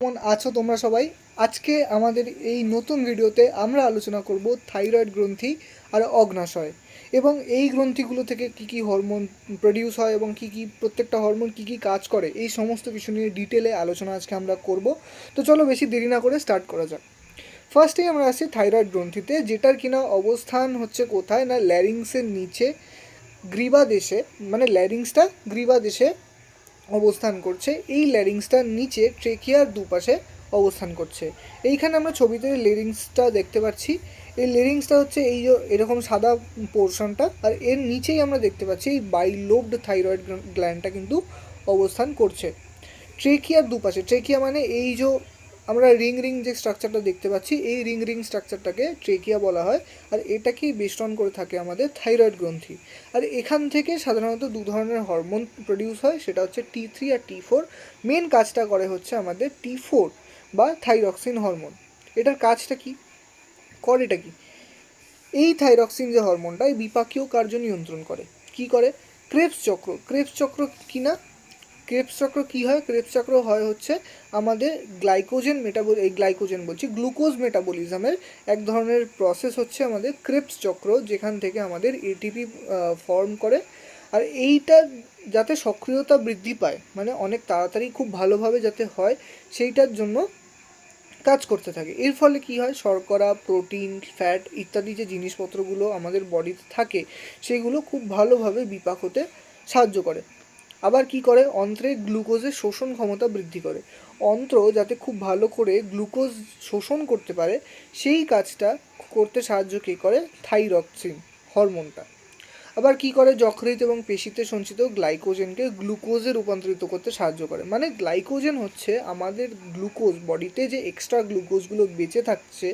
কেমন আছো তোমরা সবাই? আজকে আমাদের এই নতুন ভিডিওতে আমরা আলোচনা করব থাইরয়েড গ্রন্থি আর অগ্নাশয় এবং এই গ্রন্থিগুলো থেকে কী কী হরমোন প্রডিউস হয় এবং কী কী প্রত্যেকটা হরমোন কী কী কাজ করে এই সমস্ত কিছু নিয়ে ডিটেলে আলোচনা আজকে আমরা করব। তো চলো বেশি দেরি না করে স্টার্ট করা যাক। ফার্স্টেই আমরা আসছি থাইরয়েড গ্রন্থিতে, যেটার কিনা অবস্থান হচ্ছে কোথায় না ল্যারিংসের নিচে গ্রীবা দেশে, মানে ল্যারিংসটা গ্রীবা দেশে অবস্থান করছে। এই ল্যারিংসটার নিচে ট্রেকিয়ার দুপাশে অবস্থান করছে। এইখানে আমরা ছবিতে লেরিংসটা দেখতে পাচ্ছি। এই লেরিংসটা হচ্ছে এই যে এরকম সাদা পোর্শনটা, আর এর নিচেই আমরা দেখতে পাচ্ছি এই বাইলোবড থাইরয়েড গ্ল্যান্ডটা কিন্তু অবস্থান করছে ট্রেকিয়ার দুপাশে। ট্রেকিয়া মানে এই যে আমরা রিং রিং যে স্ট্রাকচারটা দেখতে পাচ্ছি, এই রিং রিং স্ট্রাকচারটাকে ট্রেকিয়া বলা হয়, আর এটাকেই বেষ্টন করে থাকে আমাদের থাইরয়েড গ্রন্থি। আর এখান থেকে সাধারণত দু ধরনের হরমোন প্রডিউস হয়, সেটা হচ্ছে T3 আর T4। মেন কাজটা করে হচ্ছে আমাদের T4 বা থাইরক্সিন হরমোন। এটার কাজটা কি, করেটা কি? এই থাইরক্সিন যে হরমোনটা এই বিপাকীয় কার্য নিয়ন্ত্রণ করে। কি করে? ক্রেবস চক্র। ক্রেবস চক্র কি না, ক্রেবস চক্র কী হয়? ক্রেবস চক্র হয় হচ্ছে আমাদের গ্লুকোজ মেটাবলিজমের এক ধরনের প্রসেস হচ্ছে আমাদের ক্রেবস চক্র, যেখান থেকে আমাদের এটিপি ফর্ম করে। আর এইটা যাতে সক্রিয়তা বৃদ্ধি পায়, মানে অনেক তাড়াতাড়ি খুব ভালোভাবে যাতে হয়, সেইটার জন্য কাজ করতে থাকে। এর ফলে কি হয়? শর্করা, প্রোটিন, ফ্যাট ইত্যাদি যে জিনিসপত্রগুলো আমাদের বডিতে থাকে সেগুলো খুব ভালোভাবে বিপাক হতে সাহায্য করে। আবার কি করে? অন্ত্রে গ্লুকোজের শোষণ ক্ষমতা বৃদ্ধি করে। অন্ত্র যাতে খুব ভালো করে গ্লুকোজ শোষণ করতে পারে, সেই কাজটা করতে সাহায্য কে করে? থাইরক্সিন হরমোনটা। আবার কি করে? যকৃৎ এবং পেশিতে সঞ্চিত গ্লাইকোজেনকে গ্লুকোজে রূপান্তরিত করতে সাহায্য করে। মানে গ্লাইকোজেন হচ্ছে আমাদের গ্লুকোজ, বডিতে যে এক্সট্রা গ্লুকোজগুলো বেঁচে থাকছে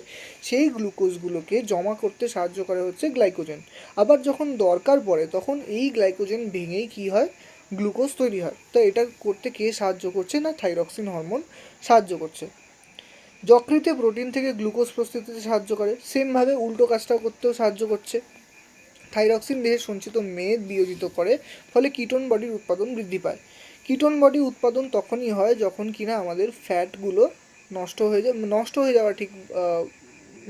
সেই গ্লুকোজগুলোকে জমা করতে সাহায্য করে হচ্ছে গ্লাইকোজেন। আবার যখন দরকার পড়ে তখন এই গ্লাইকোজেন ভেঙেই কি হয়? গ্লুকোজ তৈরি হয়। তো এটা করতে কে সাহায্য করছে? না থাইরক্সিন হরমোন সাহায্য করছে। যকৃতে প্রোটিন থেকে গ্লুকোজ প্রস্তুতিতে সাহায্য করে, সেমভাবে উল্টো কাজটাও করতেও সাহায্য করছে। থাইরক্সিন দেহে সঞ্চিত মেদ বিয়োজিত করে, ফলে কিটোন বডির উৎপাদন বৃদ্ধি পায়। কিটোন বডি উৎপাদন তখনই হয় যখন কিনা আমাদের ফ্যাটগুলো নষ্ট হয়ে যাওয়া ঠিক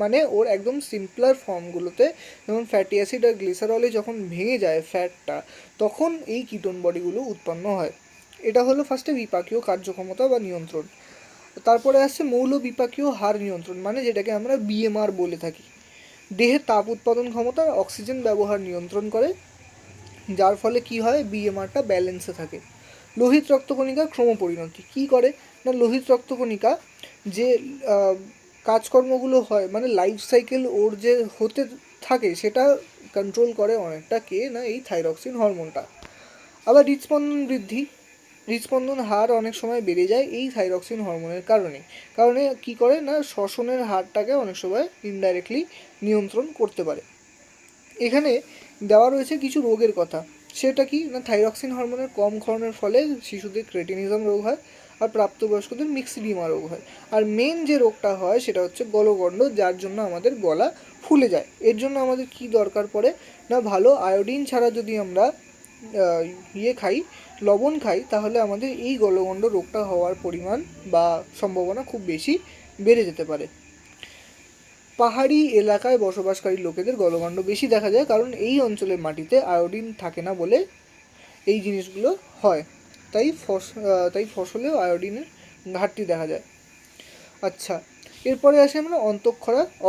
মানে ওর একদম সিম্পলার ফর্মগুলোতে, যেমন ফ্যাটি অ্যাসিড আর গ্লিসারলে যখন ভেঙে যায় ফ্যাটটা, তখন এই কিটোন বডিগুলো উৎপন্ন হয়। এটা হলো ফার্স্টে বিপাকীয় কার্যক্ষমতা বা নিয়ন্ত্রণ। তারপরে আসছে মৌল বিপাকীয় হার নিয়ন্ত্রণ, মানে যেটাকে আমরা বিএমআর বলে থাকি। দেহের তাপ উৎপাদন ক্ষমতা অক্সিজেন ব্যবহার নিয়ন্ত্রণ করে, যার ফলে কি হয়? বিএমআরটা ব্যালেন্সে থাকে। লোহিত রক্তকণিকার ক্রমপরিণতি কী করে? না লোহিত রক্তকণিকা যে কাজকর্মগুলো হয়, মানে লাইফ সাইকেল ওর যে হতে থাকে, সেটা কন্ট্রোল করে অনেকটা কে না এই থাইরক্সিন হরমোনটা। আবার হৃদস্পন্দন হার অনেক সময় বেড়ে যায় এই থাইরক্সিন হরমোনের কারণে কি করে না শ্বসনের হারটাকে অনেক সময় ইনডাইরেক্টলি নিয়ন্ত্রণ করতে পারে। এখানে দেওয়া রয়েছে কিছু রোগের কথা। সেটা কি না থাইরক্সিন হরমোনের কম ক্ষরণের ফলে শিশুদের ক্রেটিনিজম রোগ হয়, আর প্রাপ্তবয়স্কদের মিক্সিডিমা রোগ হয়। আর মেন যে রোগটা হয় সেটা হচ্ছে গলগণ্ড, যার জন্য আমাদের গলা ফুলে যায়। এর জন্য আমাদের কি দরকার পড়ে না ভালো আয়োডিন ছাড়া যদি আমরা লবণ খাই, তাহলে আমাদের এই গলগণ্ড রোগটা হওয়ার পরিমাণ বা সম্ভাবনা খুব বেশি বেড়ে যেতে পারে। পাহাড়ি এলাকায় বসবাসকারী লোকেদের গলগণ্ড বেশি দেখা যায়, কারণ এই অঞ্চলের মাটিতে আয়োডিন থাকে না বলে এই জিনিসগুলো হয়। তাই ফসলেও আয়োডিনের ঘাটতি দেখা যায়। আচ্ছা, এরপরে আসে আমরা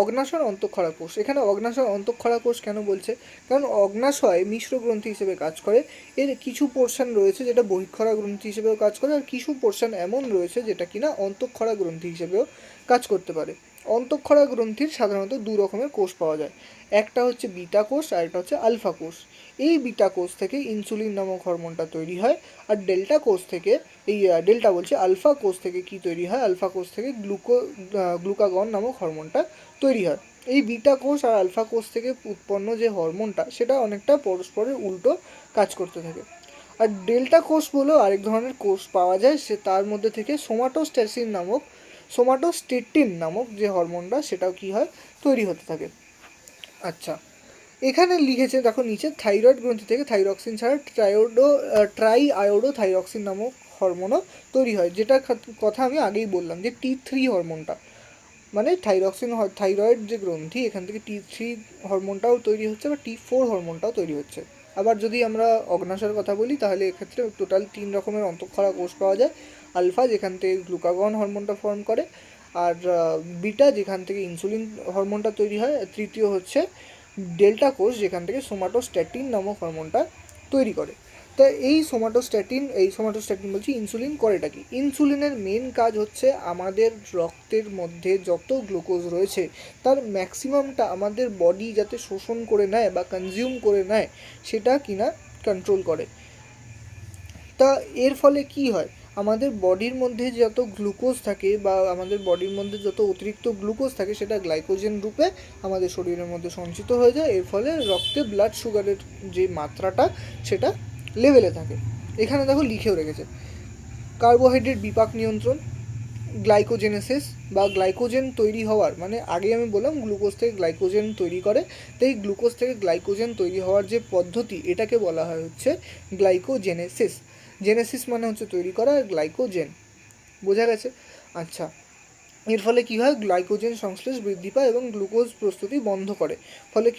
অগ্নাশয় অন্তঃক্ষরা কোষ। এখানে অগ্নাশয় অন্তঃক্ষরা কোষ কেন বলছে? কারণ অগ্নাশয় মিশ্র গ্রন্থি হিসেবে কাজ করে। এর কিছু পোর্শন রয়েছে যেটা বহিঃক্ষরা গ্রন্থি হিসেবেও কাজ করে, আর কিছু পোর্শন এমন রয়েছে যেটা কিনা অন্তঃক্ষরা গ্রন্থি হিসেবেও কাজ করতে পারে। অন্তঃক্ষরা গ্রন্থির সাধারণত দু রকমের কোষ পাওয়া যায়, একটা হচ্ছে বিটা কোষ আর একটা হচ্ছে আলফা কোষ। এই বিটা কোষ থেকে ইনসুলিন নামক হরমোনটা তৈরি হয়, আর আলফা কোষ থেকে কি তৈরি হয়? আলফা কোষ থেকে গ্লুকাগন নামক হরমোনটা তৈরি হয়। এই বিটা কোষ আর আলফা কোষ থেকে উৎপন্ন যে হরমোনটা, সেটা অনেকটা পরস্পরের উল্টো কাজ করতে থাকে। আর ডেল্টা কোষ বলেও আরেক ধরনের কোষ পাওয়া যায়, তার মধ্যে থেকে সোমাটোস্টেটিন নামক যে হরমোনটা, সেটাও কি হয়? তৈরি হতে থাকে। আচ্ছা, এখানে লিখেছে দেখো নিচে, থাইরয়েড গ্রন্থি থেকে থাইরক্সিন ছাড়া ট্রাই আয়োডো থাইরক্সিন নামক হরমোনও তৈরি হয়, যেটার কথা আমি আগেই বললাম যে T3 হরমোনটা, মানে থাইরয়েড যে গ্রন্থি, এখান থেকে T3 হরমোনটাও তৈরি হচ্ছে বা T4 হরমোনটাও তৈরি হচ্ছে। আবার যদি আমরা অগ্ন্যাশয়ের কথা বলি তাহলে এক্ষেত্রে টোটাল 3 রকমের অন্তঃক্ষরা কোষ পাওয়া যায়। আলফা, যেখান থেকে গ্লুকাগন হরমোনটা ফর্ম করে, আর বিটা, যেখান থেকে ইনসুলিন হরমোনটা তৈরি হয়, আর তৃতীয় হচ্ছে ডেল্টা কোষ, যেখান থেকে সোমাটোস্ট্যাটিন নামক হরমোনটা তৈরি করে। তা এই সোমাটোস্ট্যাটিন বলছি, ইনসুলিন করেটা কি? ইনসুলিনের মেন কাজ হচ্ছে আমাদের রক্তের মধ্যে যত গ্লুকোজ রয়েছে তার ম্যাক্সিমামটা আমাদের বডি যাতে শোষণ করে নেয় বা কনজিউম করে নেয়, সেটা কিনা কন্ট্রোল করে। তা এর ফলে কি হয়, আমাদের বডির মধ্যে যত গ্লুকোজ থাকে বা আমাদের বডির মধ্যে যত অতিরিক্ত গ্লুকোজ থাকে সেটা গ্লাইকোজেন রূপে আমাদের শরীরের মধ্যে সঞ্চিত হয়ে যায়। এর ফলে রক্তে ব্লাড সুগারের যে মাত্রাটা সেটা লেভেলে থাকে। এখানে দেখো লিখেও রেখেছে, কার্বোহাইড্রেট বিপাক নিয়ন্ত্রণ, গ্লাইকোজেনেসিস বা গ্লাইকোজেন তৈরি হওয়ার, মানে আগে আমি বললাম গ্লুকোজ থেকে গ্লাইকোজেন তৈরি করে, তাই গ্লুকোজ থেকে গ্লাইকোজেন তৈরি হওয়ার যে পদ্ধতি এটাকে বলা হয় হচ্ছে গ্লাইকোজেনেসিস। জেনেসিস মানে হচ্ছে তৈরি করা, আর গ্লাইকোজেন, বোঝা গেছে? আচ্ছা, এর ফলে কী হয়, গ্লাইকোজেন সংশ্লেষ বৃদ্ধি পায় এবং গ্লুকোজ প্রস্তুতি বন্ধ করে। ফলে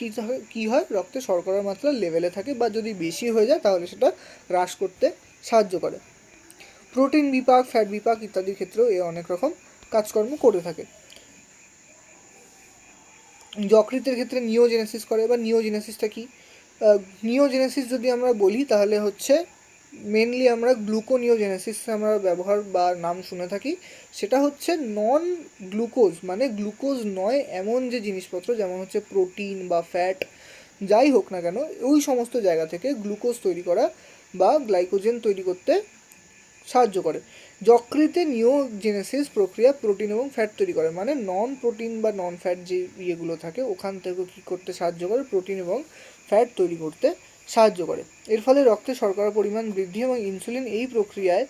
কী হয়, রক্তে শর্করার মাত্রা লেভেলে থাকে, বা যদি বেশি হয়ে যায় তাহলে সেটা হ্রাস করতে সাহায্য করে। প্রোটিন বিপাক, ফ্যাট বিপাক ইত্যাদির ক্ষেত্রেও এ অনেক রকম কাজকর্ম করে থাকে। যকৃতের ক্ষেত্রে নিওজেনেসিস করে, বা নিওজেনেসিসটা কি? নিওজেনেসিস যদি আমরা বলি তাহলে হচ্ছে মেনলি আমরা গ্লুকোনিওজেনেসিস আমরা ব্যবহার বা নাম শুনে থাকি। সেটা হচ্ছে নন গ্লুকোজ, মানে গ্লুকোজ নয় এমন যে জিনিসপত্র, যেমন হচ্ছে প্রোটিন বা ফ্যাট, যাই হোক না কেন, ওই সমস্ত জায়গা থেকে গ্লুকোজ তৈরি করা বা গ্লাইকোজেন তৈরি করতে সাহায্য করে। যকৃতে নিওজেনেসিস প্রক্রিয়া প্রোটিন এবং ফ্যাট তৈরি করে, মানে নন প্রোটিন বা নন ফ্যাট যে ইয়েগুলো থাকে ওখান থেকে কী করতে সাহায্য করে, প্রোটিন এবং ফ্যাট তৈরি করতে সাহায্য করে। এর ফলে রক্তে শর্করার পরিমাণ বৃদ্ধি এবং ইনসুলিন এই প্রক্রিয়ায়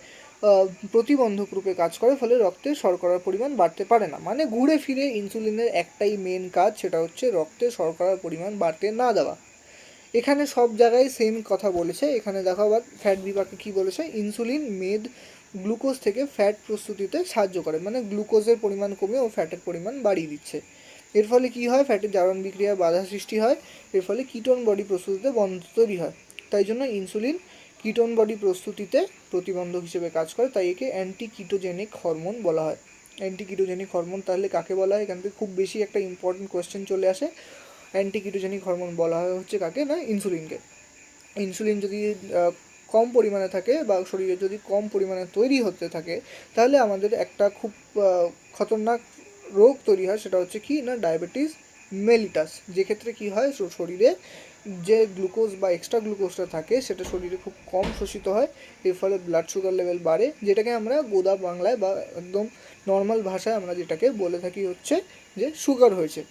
প্রতিবন্ধক রূপে কাজ করে, ফলে রক্তে শর্করার পরিমাণ বাড়তে পারে না। মানে ঘুরে ফিরে ইনসুলিনের একটাই মেন কাজ, সেটা হচ্ছে রক্তে শর্করার পরিমাণ বাড়তে না দেওয়া। এখানে সব জায়গায় সেম কথা বলেছে। এখানে দেখো আবার ফ্যাট বিভাগে কী বলেছে, ইনসুলিন মেদ গ্লুকোজ থেকে ফ্যাট প্রস্তুতিতে সাহায্য করে, মানে গ্লুকোজের পরিমাণ কমে ও ফ্যাটের পরিমাণ বাড়িয়ে দিচ্ছে। এর ফলে কী হয়, ফ্যাটের জারণ বিক্রিয়ায় বাধা সৃষ্টি হয়, এর ফলে কিটোন বডি প্রস্তুতিতে বন্ধ তৈরি হয়। তাই জন্য ইনসুলিন কিটোন বডি প্রস্তুতিতে প্রতিবন্ধক হিসেবে কাজ করে, তাই একে অ্যান্টি কিটোজেনিক হরমোন বলা হয়। অ্যান্টি কিটোজেনিক হরমোন তাহলে কাকে বলা হয়, এখান থেকে খুব বেশি একটা ইম্পর্টেন্ট কোয়েশ্চেন চলে আসে। অ্যান্টি কিটোজেনিক হরমোন বলা হয় হচ্ছে কাকে, না ইনসুলিনকে। ইনসুলিন যদি কম পরিমাণে থাকে বা শরীরে যদি কম পরিমাণে তৈরি হতে থাকে, তাহলে আমাদের একটা খুব খতরনাক রোগ তৈরি হয়, সেটা হচ্ছে কি না ডায়াবেটিস মেলিটাস। যেক্ষেত্রে কী হয়, শরীরে যে গ্লুকোজ বা এক্সট্রা গ্লুকোজটা থাকে সেটা শরীরে খুব কম শোষিত হয়, এর ফলে ব্লাড সুগার লেভেল বাড়ে, যেটাকে আমরা গোদা বাংলায় বা একদম নর্মাল ভাষায় আমরা যেটাকে বলে থাকি হচ্ছে যে সুগার হয়েছে।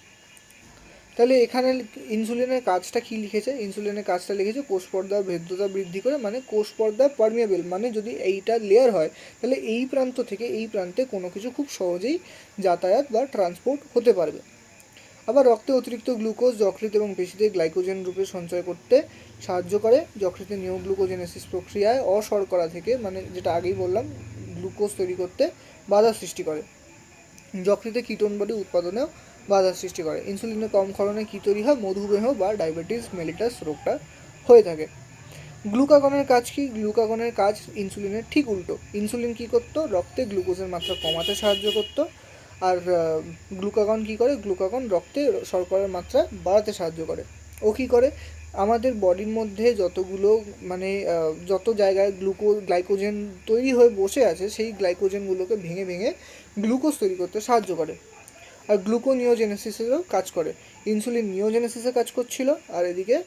তাহলে এখানে ইনসুলিনের কাজটা কি লিখেছে, ইনসুলিনের কাজটা লিখেছে কোষ পর্দার ভেদ্যতা বৃদ্ধি করে, মানে কোষ পর্দা পারমিয়েবল, মানে যদি এইটা লেয়ার হয় তাহলে এই প্রান্ত থেকে এই প্রান্তে কোনো কিছু খুব সহজেই যাতায়াত বা ট্রান্সপোর্ট হতে পারবে। আবার রক্তে অতিরিক্ত গ্লুকোজ যকৃৎ এবং পেশিতে গ্লাইকোজেন রূপে সঞ্চয় করতে সাহায্য করে। যকৃতে নিওগ্লুকোজেনেসিস প্রক্রিয়ায় অশর্করা থেকে, মানে যেটা আগেই বললাম, গ্লুকোজ তৈরি করতে বাধা সৃষ্টি করে। যকৃতে কিটোন বডি উৎপাদনেও বাধা সৃষ্টি করে। ইনসুলিনের কম ক্ষরণে কী তৈরি হয়, মধুমেহ বা ডায়াবেটিস মেলিটাস রোগটা হয়ে থাকে। গ্লুকাগনের কাজ কি, গ্লুকাগনের কাজ ইনসুলিনের ঠিক উল্টো। ইনসুলিন কী করতো, রক্তে গ্লুকোজের মাত্রা কমাতে সাহায্য করতো, আর গ্লুকাগন কী করে, গ্লুকাগন রক্তে শর্করার মাত্রা বাড়াতে সাহায্য করে। ও কী করে, আমাদের বডির মধ্যে যতগুলো মানে যত জায়গায় গ্লাইকোজেন তৈরি হয়ে বসে আছে সেই গ্লাইকোজেনগুলোকে ভেঙে ভেঙে গ্লুকোজ তৈরি করতে সাহায্য করে। আর গ্লুকোনিওজেনেসিসেরও কাজ করে। ইনসুলিন নিওজেনেসিসে কাজ করছিল, আর এদিকে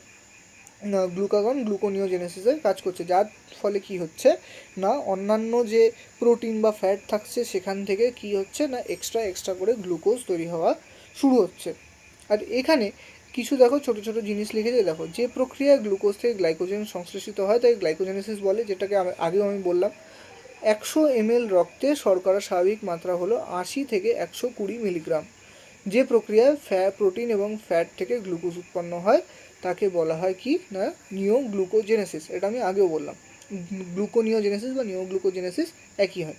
গ্লুকাগন গ্লুকোনিওজেনেসিসে কাজ করছে, যার ফলে কি হচ্ছে না অন্যান্য যে প্রোটিন বা ফ্যাট থাকছে সেখান থেকে কি হচ্ছে না এক্সট্রা করে গ্লুকোজ তৈরি হওয়া শুরু হচ্ছে। আর এখানে কিছু দেখো ছোটো ছোটো জিনিস লিখেছে, দেখো যে প্রক্রিয়ায় গ্লুকোজ থেকে গ্লাইকোজেন সংশ্লেষিত হয় তাই গ্লাইকোজেনেসিস বলে, যেটাকে আগেও আমি বললাম। 100 ml রক্তে শর্করার স্বাভাবিক মাত্রা হলো 80 থেকে 120 মিলিগ্রাম। যে প্রক্রিয়ায় প্রোটিন এবং ফ্যাট থেকে গ্লুকোজ উৎপন্ন হয় তাকে বলা হয় কি না নিওগ্লুকোজেনেসিস, এটা আমি আগেও বললাম। গ্লুকোনিওজেনেসিস বা নিওগ্লুকোজেনেসিস একই হয়।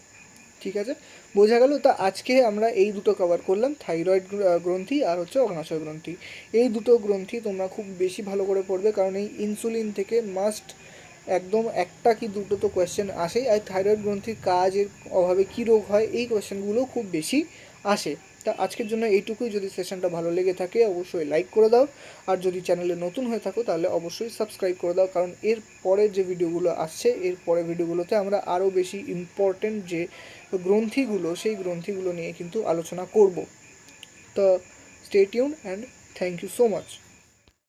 ঠিক আছে, বোঝা গেল। তা আজকে আমরা এই দুটো কভার করলাম, থাইরয়েড গ্রন্থি আর হচ্ছে অগ্নাশয় গ্রন্থি। এই দুটো গ্রন্থি তোমরা খুব বেশি ভালো করে পড়বে, কারণ এই ইনসুলিন থেকে মাস্ট একদম একটা কি দুটো তো কোয়েশ্চেন আসেই। আর থাইরয়েড গ্রন্থির কাজের অভাবে কী রোগ হয়, এই কোয়েশ্চেনগুলো খুব বেশি আসে। তা আজকের জন্য এইটুকুই। যদি সেশনটা ভালো লেগে থাকে অবশ্যই লাইক করে দাও, আর যদি চ্যানেলে নতুন হয়ে থাকো তাহলে অবশ্যই সাবস্ক্রাইব করে দাও, কারণ এর পরের যে ভিডিওগুলো আসছে, এর পরের ভিডিওগুলোতে আমরা আরও বেশি ইম্পর্টেন্ট যে গ্রন্থিগুলো, সেই গ্রন্থিগুলো নিয়ে কিন্তু আলোচনা করব। তো stay tune and thank you so much.